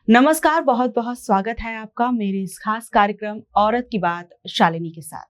नमस्कार, बहुत बहुत स्वागत है आपका मेरे इस खास कार्यक्रम औरत की बात शालिनी के साथ।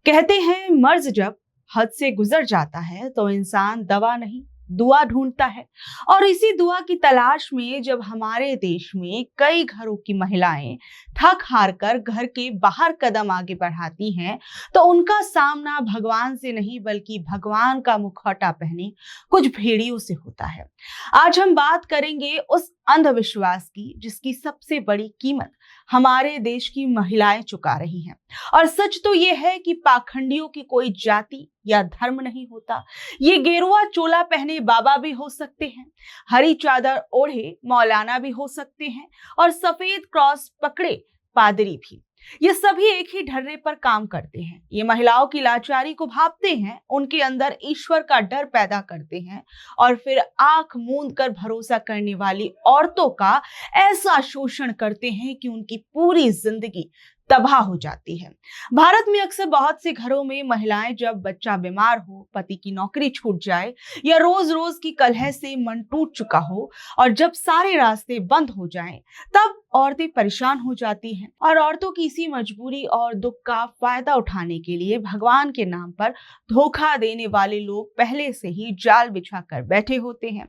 कहते हैं मर्ज जब हद से गुजर जाता है तो इंसान दवा नहीं दुआ ढूंढता है। और इसी दुआ की तलाश में जब हमारे देश में कई घरों की महिलाएं थक हार कर घर के बाहर कदम आगे बढ़ाती हैं, तो उनका सामना भगवान से नहीं बल्कि भगवान का मुखौटा पहने कुछ भेड़ियों से होता है। आज हम बात करेंगे उस अंधविश्वास की जिसकी सबसे बड़ी कीमत हमारे देश की महिलाएं चुका रही हैं। और सच तो ये है कि पाखंडियों की कोई जाति या धर्म नहीं होता। ये गेरुआ चोला पहने बाबा भी हो सकते हैं, हरी चादर ओढ़े मौलाना भी हो सकते हैं, और सफेद क्रॉस पकड़े पादरी भी। ये सभी एक ही ढर्रे पर काम करते हैं। ये महिलाओं की लाचारी को भांपते हैं, उनके अंदर ईश्वर का डर पैदा करते हैं, और फिर आंख मूंद कर भरोसा करने वाली औरतों का ऐसा शोषण करते हैं कि उनकी पूरी जिंदगी तबाह हो जाती है। भारत में अक्सर बहुत से घरों में महिलाएं जब बच्चा बीमार हो, पति की नौकरी छूट जाए, या रोज रोज की कलह से मन टूट चुका हो, और जब सारे रास्ते बंद हो जाएं, तब औरतें परेशान हो जाती हैं। और औरतों की इसी मजबूरी और दुख का फायदा उठाने के लिए भगवान के नाम पर धोखा देने वाले लोग पहले से ही जाल बिछा कर बैठे होते हैं।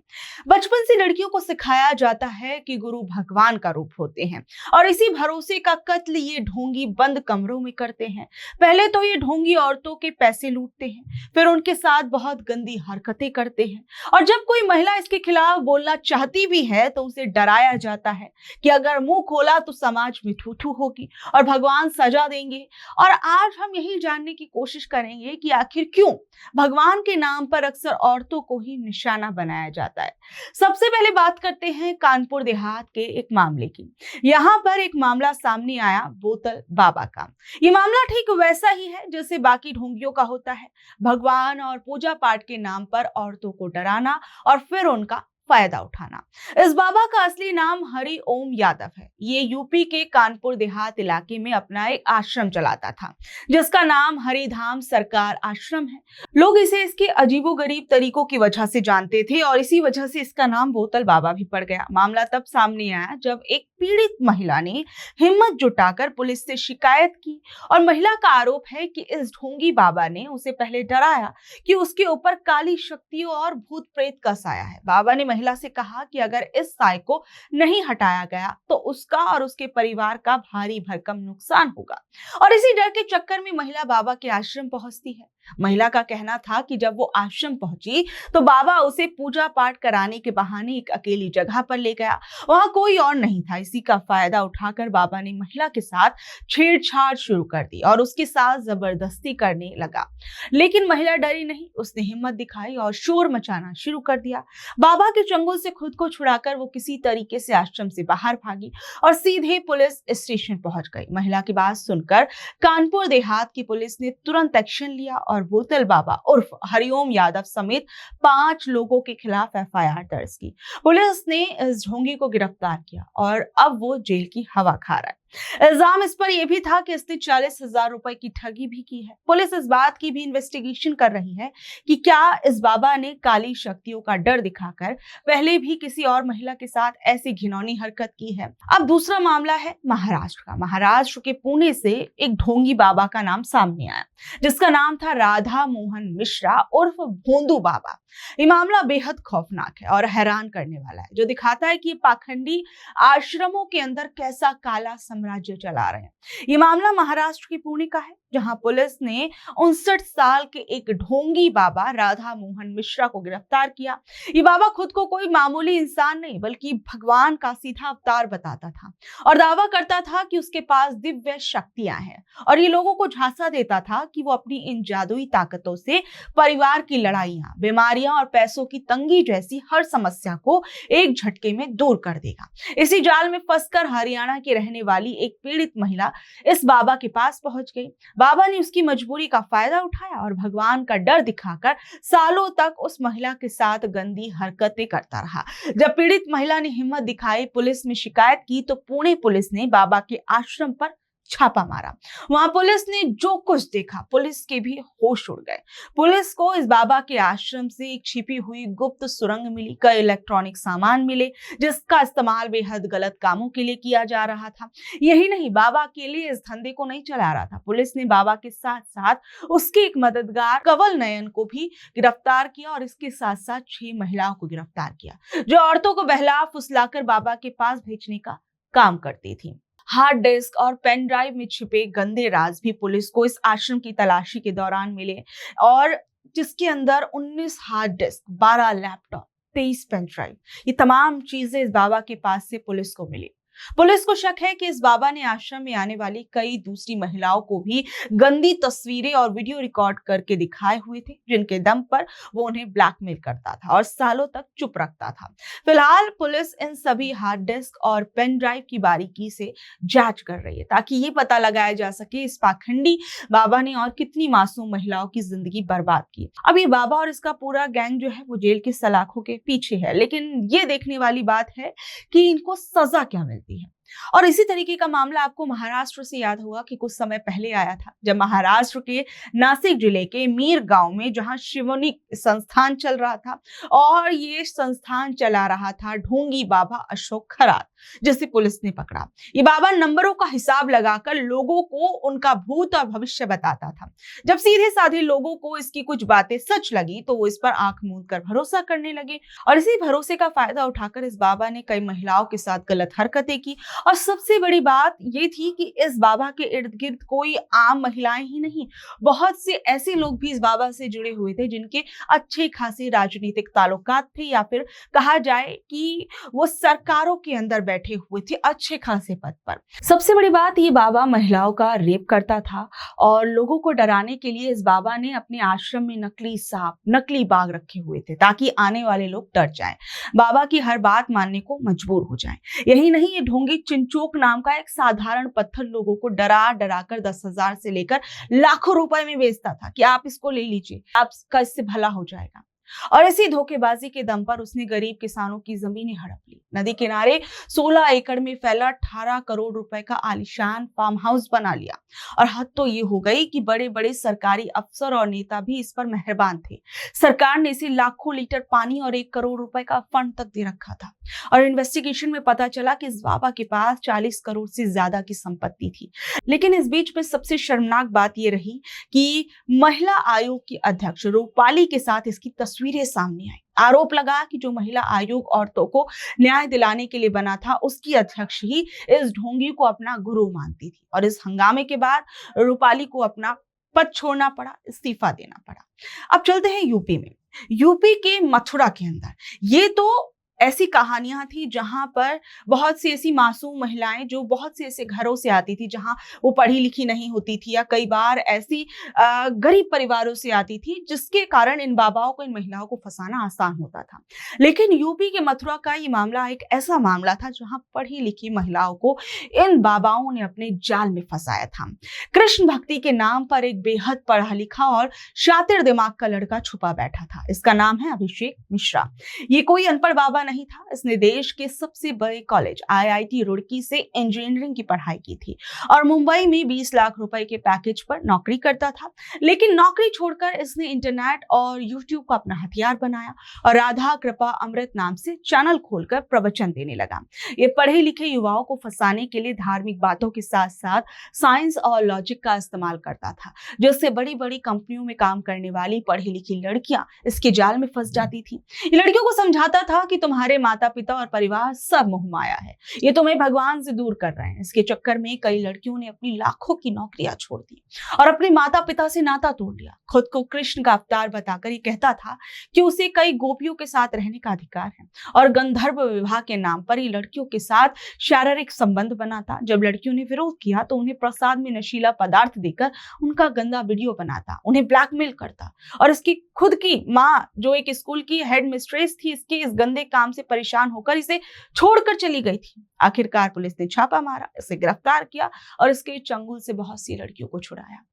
बचपन से लड़कियों को सिखाया जाता है कि गुरु भगवान का रूप होते हैं, और इसी भरोसे का कत्ल ये ढोंगी बंद कमरों में करते हैं। पहले तो ये ढोंगी औरतों के पैसे लूटते हैं, फिर उनके साथ बहुत गंदी हरकतें करते हैं, और जब कोई महिला इसके खिलाफ बोलना चाहती भी है तो उसे डराया जाता है कि अगर मुंह खोला तो समाज में थू थू होगी और भगवान सजा देंगे। और आज हम यही जानने की कोशिश करेंगे कि आखिर क्यों भगवान के नाम पर अक्सर औरतों को ही निशाना बनाया जाता है। सबसे पहले बात करते हैं कानपुर देहात के एक मामले की। यहाँ पर एक मामला सामने आया बोतल बाबा का। ये मामला ठीक वैसा ही है जैसे बाकी ढोंगियों का होता है। भगवान और पूजा पाठ के नाम पर औरतों को डराना और फिर उनका फायदा उठाना। इस बाबा का असली नाम हरि ओम यादव है। ये यूपी के कानपुर देहात इलाके में अपना एक आश्रम चलाता था जिसका नाम हरिधाम सरकार आश्रम है। लोग इसे इसके अजीबोगरीब तरीकों की वजह से जानते थे और इसी वजह से इसका नाम बोतल बाबा भी पड़ गया। मामला तब सामने आया जब एक पीड़ित महिला ने हिम्मत जुटाकर पुलिस से शिकायत की, और महिला का आरोप है कि इस ढोंगी बाबा ने उसे पहले डराया कि उसके ऊपर काली शक्तियों और भूत प्रेत का साया है। बाबा ने महिला से कहा कि अगर इस साय को नहीं हटाया गया तो उसका और उसके परिवार का भारी भरकम नुकसान होगा। और इसी डर के चक्कर में महिला बाबा के आश्रम पहुंचती है। महिला का कहना था कि जब वो आश्रम पहुंची तो बाबा उसे पूजा पाठ कराने के बहाने एक अकेली जगह पर ले गया। वहां कोई और नहीं था। इसी का फायदा उठाकर बाबा ने महिला के साथ छेड़छाड़ शुरू कर दी और उसके साथ जबरदस्ती करने लगा। लेकिन महिला डरी नहीं, उसने हिम्मत दिखाई और शोर मचाना शुरू कर दिया। बाबा के चंगुल से खुद को छुड़ाकर वो किसी तरीके से आश्रम से बाहर भागी और सीधे पुलिस स्टेशन पहुंच गई। महिला की बात सुनकर कानपुर देहात की पुलिस ने तुरंत एक्शन लिया और बोतल बाबा उर्फ हरिओम यादव समेत 5 लोगों के खिलाफ एफआईआर दर्ज की। पुलिस ने इस ढोंगी को गिरफ्तार किया और अब वो जेल की हवा खा रहा है। इल्जाम इस पर यह भी था कि इसने 40,000 रुपए की ठगी भी की है। पुलिस इस बात की भी इन्वेस्टिगेशन कर रही है कि क्या इस बाबा ने काली शक्तियों का डर दिखाकर पहले भी किसी और महिला के साथ ऐसी घिनौनी हरकत की है। अब दूसरा मामला है महाराष्ट्र का। महाराष्ट्र के पुणे से एक ढोंगी बाबा का नाम सामने आया जिसका नाम था राधा मोहन मिश्रा उर्फ भोंदू बाबा। ये मामला बेहद खौफनाक है और हैरान करने वाला है, जो दिखाता है कि पाखंडी आश्रमों के अंदर कैसा काला साम्राज्य चला रहे हैं। ये मामला महाराष्ट्र के पुणे का है जहां पुलिस ने 59 साल के एक ढोंगी बाबा राधा मोहन मिश्रा को गिरफ्तार किया। ये बाबा खुद को कोई मामूली इंसान नहीं बल्कि भगवान का सीधा अवतार बताता था और दावा करता था कि उसके पास दिव्य शक्तियां हैं, और ये लोगों को झांसा देता था कि वो अपनी इन जादुई ताकतों से परिवार की लड़ाइयां, बीमारियां और पैसों की तंगी जैसी हर समस्या को एक झटके में दूर कर देगा। इसी जाल में फंसकर हरियाणा की रहने वाली एक पीड़ित महिला इस बाबा के पास पहुंच गई। बाबा ने उसकी मजबूरी का फायदा उठाया और भगवान का डर दिखाकर सालों तक उस महिला के साथ गंदी हरकतें करता रहा। जब पीड़ित महिला ने हिम्मत दिखाई, पुलिस में शिकायत की, तो पुणे पुलिस ने बाबा के आश्रम पर छापा मारा। वहां पुलिस ने जो कुछ देखा, पुलिस के भी होश उड़ गए। पुलिस को इस बाबा के आश्रम से एक छिपी हुई गुप्त सुरंग मिली, कई इलेक्ट्रॉनिक सामान मिले जिसका इस्तेमाल बेहद गलत कामों के लिए किया जा रहा था। यही नहीं, बाबा अकेले इस धंधे को नहीं चला रहा था। पुलिस ने बाबा के साथ साथ उसके एक मददगार कंवल नयन को भी गिरफ्तार किया और इसके साथ साथ 6 महिलाओं को गिरफ्तार किया जो औरतों को बहला फुसलाकर बाबा के पास भेजने का काम करती थी। हार्ड डिस्क और पेन ड्राइव में छिपे गंदे राज भी पुलिस को इस आश्रम की तलाशी के दौरान मिले, और जिसके अंदर 19 hard disk, 12 laptop, 23 pen drive, ये तमाम चीजें इस बाबा के पास से पुलिस को मिली। पुलिस को शक है कि इस बाबा ने आश्रम में आने वाली कई दूसरी महिलाओं को भी गंदी तस्वीरें और वीडियो रिकॉर्ड करके दिखाए हुए थे, जिनके दम पर वो उन्हें ब्लैकमेल करता था और सालों तक चुप रखता था। फिलहाल पुलिस इन सभी हार्ड डिस्क और पेन ड्राइव की बारीकी से जांच कर रही है ताकि ये पता लगाया जा सके इस पाखंडी बाबा ने और कितनी मासूम महिलाओं की जिंदगी बर्बाद की। अब ये बाबा और इसका पूरा गैंग जो है वो जेल की सलाखों के पीछे है, लेकिन ये देखने वाली बात है कि इनको सजा क्या मिलती है। और इसी तरीके का मामला आपको महाराष्ट्र से याद होगा कि कुछ समय पहले आया था, जब महाराष्ट्र के नासिक जिले के मीर गांव में, जहां शिवनिक संस्थान चल रहा था और ये संस्थान चला रहा था ढोंगी बाबा अशोक खरात, जिसे पुलिस ने पकड़ा। ये बाबा नंबरों का हिसाब लगाकर लोगों को उनका भूत और भविष्य बताता था। जब सीधे साधे लोगों को इसकी कुछ बातें सच लगी तो वो इस पर आंख मूंद कर भरोसा करने लगे, और इसी भरोसे का फायदा उठाकर इस बाबा ने कई महिलाओं के साथ गलत हरकतें की। और सबसे बड़ी बात ये थी कि इस बाबा के इर्द गिर्द कोई आम महिलाएं ही नहीं, बहुत से ऐसे लोग भी इस बाबा से जुड़े हुए थे जिनके अच्छे खासे राजनीतिक ताल्लुकात थे, या फिर कहा जाए कि वो सरकारों के अंदर बैठे हुए थे अच्छे खासे पद पर। सबसे बड़ी बात, ये बाबा महिलाओं का रेप करता था और लोगों को डराने के लिए इस बाबा ने अपने आश्रम में नकली सांप, नकली बाघ रखे हुए थे ताकि आने वाले लोग डर जाएं, बाबा की हर बात मानने को मजबूर हो जाएं। यही नहीं, ये ढोंगी चिंचोक नाम का एक साधारण पत्थर लोगों को डरा डरा कर 10,000 से लेकर लाखों रुपए में बेचता था कि आप इसको ले लीजिए, आपका इससे भला हो जाएगा। और इसी धोखेबाजी के दम पर उसने गरीब किसानों की जमीनें हड़प ली। नदी किनारे 16 एकड़ में फैला 18 करोड़ रुपए का आलीशान फार्म हाउस बना लिया। और हद तो ये हो गई कि बड़े बड़े सरकारी अफसर और नेता भी इस पर मेहरबान थे। सरकार ने इसे लाखों लीटर पानी और 1 करोड़ रुपए का फंड तक दे रखा था। और इन्वेस्टिगेशन में पता चला कि इस बाबा के पास 40 करोड़ से ज्यादा की संपत्ति थी। लेकिन इस बीच में सबसे शर्मनाक बात यह रही कि महिला आयोग की अध्यक्ष रूपाली के साथ इसकी तस्वीरें सामने आई। आरोप लगा कि जो महिला आयोग औरतों को न्याय दिलाने के लिए बना था, उसकी अध्यक्ष ही इस ढोंगी को अपना गुरु मानती थी। और इस हंगामे के बाद रूपाली को अपना पद छोड़ना पड़ा, इस्तीफा देना पड़ा। अब चलते हैं यूपी में। यूपी के मथुरा के अंदर ये तो ऐसी कहानियां थी जहां पर बहुत सी ऐसी मासूम महिलाएं जो बहुत से ऐसे घरों से आती थी जहां वो पढ़ी लिखी नहीं होती थी, या कई बार ऐसी गरीब परिवारों से आती थी, जिसके कारण इन बाबाओं को, इन महिलाओं को फंसाना आसान होता था। लेकिन यूपी के मथुरा का ये मामला एक ऐसा मामला था जहां पढ़ी लिखी महिलाओं को इन बाबाओं ने अपने जाल में फंसाया था। कृष्ण भक्ति के नाम पर एक बेहद पढ़ा लिखा और शातिर दिमाग का लड़का छुपा बैठा था। इसका नाम है अभिषेक मिश्रा। ये कोई अनपढ़ बाबा नहीं था। इसने देश के सबसे बड़े कॉलेज IIT रुड़की से इंजीनियरिंग की पढ़ाई की थी और मुंबई में 20 लाख रुपए के पैकेज पर नौकरी करता था। लेकिन नौकरी छोड़कर इसने इंटरनेट और यूट्यूब को अपना हथियार बनाया और राधा कृपा अमृत नाम से चैनल खोलकर प्रवचन देने लगा। ये पढ़े लिखे युवाओं को फंसाने के लिए धार्मिक बातों के साथ साथ साइंस और लॉजिक का इस्तेमाल करता था, जिससे बड़ी बड़ी कंपनियों में काम करने वाली पढ़ी लिखी लड़कियां इसके जाल में फंस जाती थी। ये लड़कियों को समझाता था कि तुम्हारे माता पिता और परिवार सब मोहमाया है, ये तुम्हें भगवान से दूर कर रहे हैं। इसके चक्कर में कई लड़कियों ने अपनी लाखों की नौकरियां छोड़ दी और अपने माता पिता से नाता तोड़ लिया। खुद को कृष्ण का अवतार बताकर ये कहता था कि उसे कई गोपियों के साथ रहने का अधिकार है और गंधर्व विवाह के नाम पर ये लड़कियों के साथ शारीरिक संबंध बनाता। जब लड़कियों ने विरोध किया तो उन्हें प्रसाद में नशीला पदार्थ देकर उनका गंदा वीडियो बनाता, उन्हें ब्लैकमेल करता। और इसकी खुद की माँ, जो एक स्कूल की हेड मिस्ट्रेस थी, इसके इस गंदे काम से परेशान होकर इसे छोड़कर चली गई थी। आखिरकार पुलिस ने छापा मारा, इसे गिरफ्तार किया और इसके चंगुल से बहुत सी लड़कियों को छुड़ाया।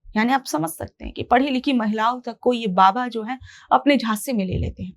यानी आप समझ सकते हैं कि पढ़ी लिखी महिलाओं तक को ये बाबा जो है अपने झांसे में ले लेते हैं।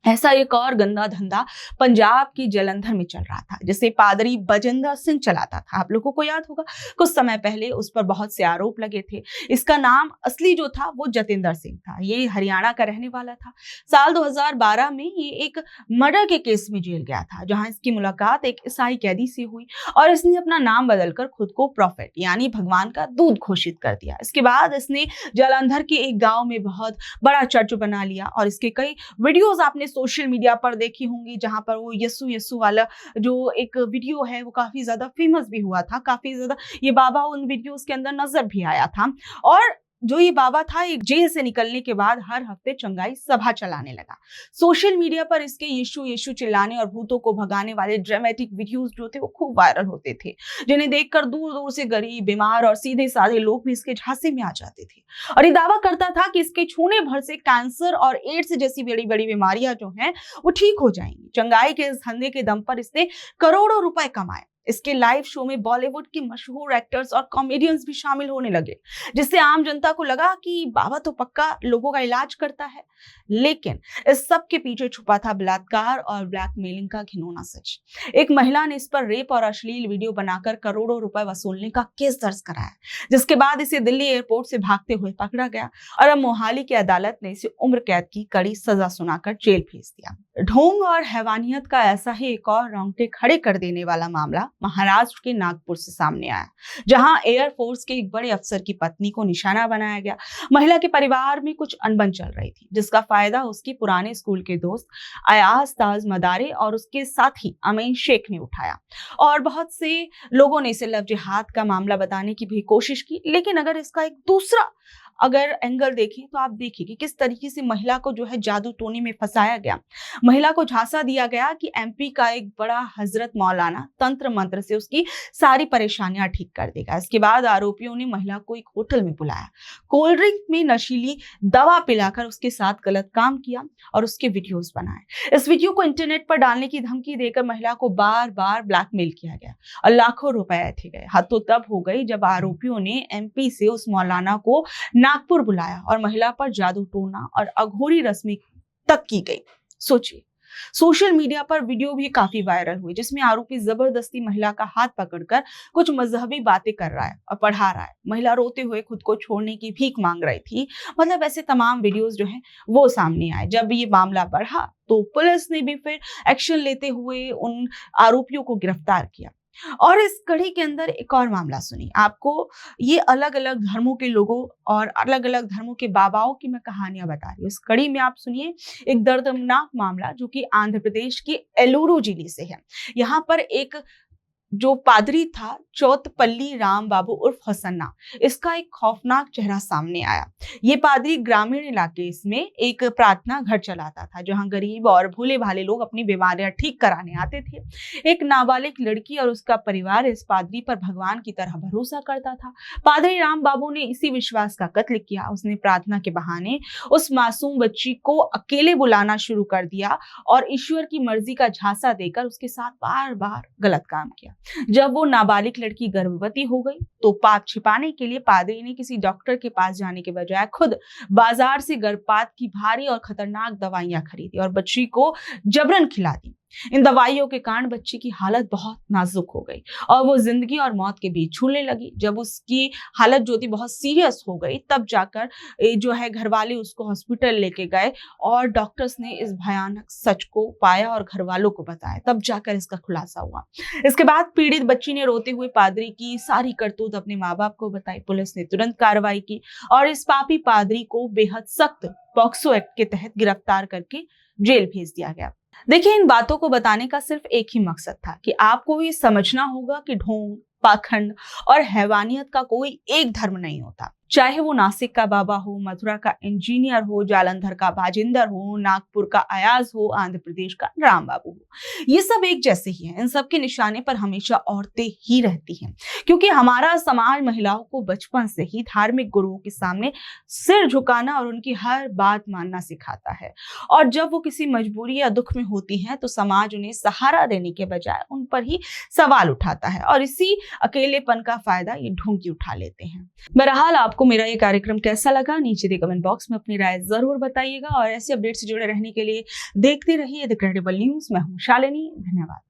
ऐसा एक और गंदा धंधा पंजाब की जालंधर में चल रहा था, जिसे पादरी बजिंदर सिंह चलाता था। आप लोगों को याद होगा, कुछ समय पहले उस पर बहुत से आरोप लगे थे। इसका नाम असली जो था वो जतिंदर सिंह था। ये हरियाणा का रहने वाला था। साल 2012 में ये एक मर्डर के केस में जेल गया था, जहां इसकी मुलाकात एक ईसाई कैदी से हुई और इसने अपना नाम बदलकर खुद को प्रॉफेट यानी भगवान का दूत घोषित कर दिया। इसके बाद इसने जालंधर के एक गाँव में बहुत बड़ा चर्च बना लिया और इसके कई वीडियोज आपने सोशल मीडिया पर देखी होंगी, जहां पर वो यस्सु यस्सु वाला जो एक वीडियो है वो काफी ज्यादा फेमस भी हुआ था। काफी ज्यादा ये बाबा उन वीडियोस के अंदर नजर भी आया था। और जो ये बाबा था, एक जेल से निकलने के बाद हर हफ्ते चंगाई सभा चलाने लगा। सोशल मीडिया पर इसके यीशु यीशु चिल्लाने और भूतों को भगाने वाले ड्रामेटिक वीडियोस जो थे वो खूब वायरल होते थे, जिन्हें देखकर दूर दूर से गरीब, बीमार और सीधे साधे लोग भी इसके झांसे में आ जाते थे। और ये दावा करता था कि इसके छूने भर से कैंसर और एड्स जैसी बड़ी बड़ी बीमारियां जो हैं वो ठीक हो जाएंगी। चंगाई के इस धंधे के दम पर इसने करोड़ों रुपए कमाए। इसके लाइव शो में बॉलीवुड की मशहूर एक्टर्स और कॉमेडियंस भी शामिल होने लगे, जिससे आम जनता को लगा कि बाबा तो पक्का लोगों का इलाज करता है। लेकिन इस सब के पीछे छुपा था बलात्कार और ब्लैकमेलिंग का घिनौना सच। एक महिला ने इस पर रेप और अश्लील वीडियो बनाकर करोड़ों रुपए वसूलने का केस दर्ज कराया, जिसके बाद इसे दिल्ली एयरपोर्ट से भागते हुए पकड़ा गया और अब मोहाली की अदालत ने इसे उम्र कैद की कड़ी सजा सुनाकर जेल भेज दिया। ढोंग और हैवानियत का ऐसा ही एक और रोंगटे खड़े कर देने वाला मामला महाराष्ट्र के नागपुर से सामने आया, जहां एयरफोर्स के एक बड़े अफसर की पत्नी को निशाना बनाया गया। महिला के परिवार में कुछ अनबन चल रही थी, जिसका फायदा उसके पुराने स्कूल के दोस्त अयाज ताज मदारे और उसके साथी अमीन शेख ने उठाया। और बहुत से लोगों ने इसे लव जिहाद का मामला बताने की भी कोशिश की। लेकिन अगर इसका एक दूसरा एंगल देखें तो आप देखिए कि किस तरीके से महिला को जो है जादू टोने में फंसाया गया। महिला को झांसा दिया गया कि एमपी का एक बड़ा हजरत मौलाना तंत्र मंत्र से उसकी सारी परेशानियां ठीक कर देगा। इसके बाद आरोपियों ने महिला को एक होटल में बुलाया, कोल्ड ड्रिंक में नशीली दवा पिलाकर उसके साथ गलत काम किया और उसके वीडियोस बनाए। इस वीडियो को इंटरनेट पर डालने की धमकी देकर महिला को बार बार ब्लैकमेल किया गया और लाखों रुपए थे गए। हद तो तब हो गई जब आरोपियों ने एमपी से उस मौलाना को नागपुर बुलाया और महिला पर जादू टोना और अघोरी रस्में तक की गई। सोचिए, सोशल मीडिया पर वीडियो भी काफी वायरल हुई, जिसमें आरोपी जबरदस्ती महिला का हाथ पकड़कर कुछ मजहबी बातें कर रहा है और पढ़ा रहा है। महिला रोते हुए खुद को छोड़ने की भीख मांग रही थी। मतलब ऐसे तमाम वीडियोस जो हैं वो सामने आए। जब ये मामला बढ़ा तो पुलिस ने भी फिर एक्शन लेते हुए उन आरोपियों को गिरफ्तार किया। और इस कड़ी के अंदर एक और मामला सुनिए। आपको ये अलग अलग धर्मों के लोगों और अलग अलग धर्मों के बाबाओं की मैं कहानियां बता रही हूँ। इस कड़ी में आप सुनिए एक दर्दनाक मामला जो कि आंध्र प्रदेश के एलूरू जिले से है। यहाँ पर एक जो पादरी था चौतपल्ली राम बाबू उर्फ हसन्ना, इसका एक खौफनाक चेहरा सामने आया। ये पादरी ग्रामीण इलाके इसमें एक प्रार्थना घर चलाता था, जहां गरीब और भोले भाले लोग अपनी बीमारियां ठीक कराने आते थे। एक नाबालिग लड़की और उसका परिवार इस पादरी पर भगवान की तरह भरोसा करता था। पादरी राम बाबू ने इसी विश्वास का कत्ल किया। उसने प्रार्थना के बहाने उस मासूम बच्ची को अकेले बुलाना शुरू कर दिया और ईश्वर की मर्जी का झांसा देकर उसके साथ बार बार गलत काम किया। जब वो नाबालिग लड़की गर्भवती हो गई तो पाप छिपाने के लिए पादरी ने किसी डॉक्टर के पास जाने के बजाय खुद बाजार से गर्भपात की भारी और खतरनाक दवाइयां खरीदी और बच्ची को जबरन खिला दी। इन दवाइयों के कारण बच्ची की हालत बहुत नाजुक हो गई और वो जिंदगी और मौत के बीच झूलने लगी। जब उसकी हालत जो थी बहुत सीरियस हो गई, तब जाकर जो है घर वाले उसको हॉस्पिटल लेके गए और डॉक्टर्स ने इस भयानक सच को पाया और घर वालों को बताया। तब जाकर इसका खुलासा हुआ। इसके बाद पीड़ित बच्ची ने रोते हुए पादरी की सारी करतूत अपने माँ बाप को बताई। पुलिस ने तुरंत कार्रवाई की और इस पापी पादरी को बेहद सख्त पॉक्सो एक्ट के तहत गिरफ्तार करके जेल भेज दिया गया। देखिए, इन बातों को बताने का सिर्फ एक ही मकसद था कि आपको ये समझना होगा कि ढोंग, पाखंड और हैवानियत का कोई एक धर्म नहीं होता। चाहे वो नासिक का बाबा हो, मथुरा का इंजीनियर हो, जालंधर का बाजिंदर हो, नागपुर का अयाज हो, आंध्र प्रदेश का राम बाबू हो, ये सब एक जैसे ही हैं। इन सब के निशाने पर हमेशा औरतें ही रहती हैं, क्योंकि हमारा समाज महिलाओं को बचपन से ही धार्मिक गुरुओं के सामने सिर झुकाना और उनकी हर बात मानना सिखाता है। और जब वो किसी मजबूरी या दुख में होती हैं तो समाज उन्हें सहारा देने के बजाय उन पर ही सवाल उठाता है और इसी अकेलेपन का फायदा ये ढोंगी उठा लेते हैं। बहरहाल आपको आपको मेरा ये कार्यक्रम कैसा लगा, नीचे दे कमेंट बॉक्स में अपनी राय जरूर बताइएगा और ऐसे अपडेट से जुड़े रहने के लिए देखते रहिए द क्रेडिबल न्यूज। मैं हूँ शालिनी, धन्यवाद।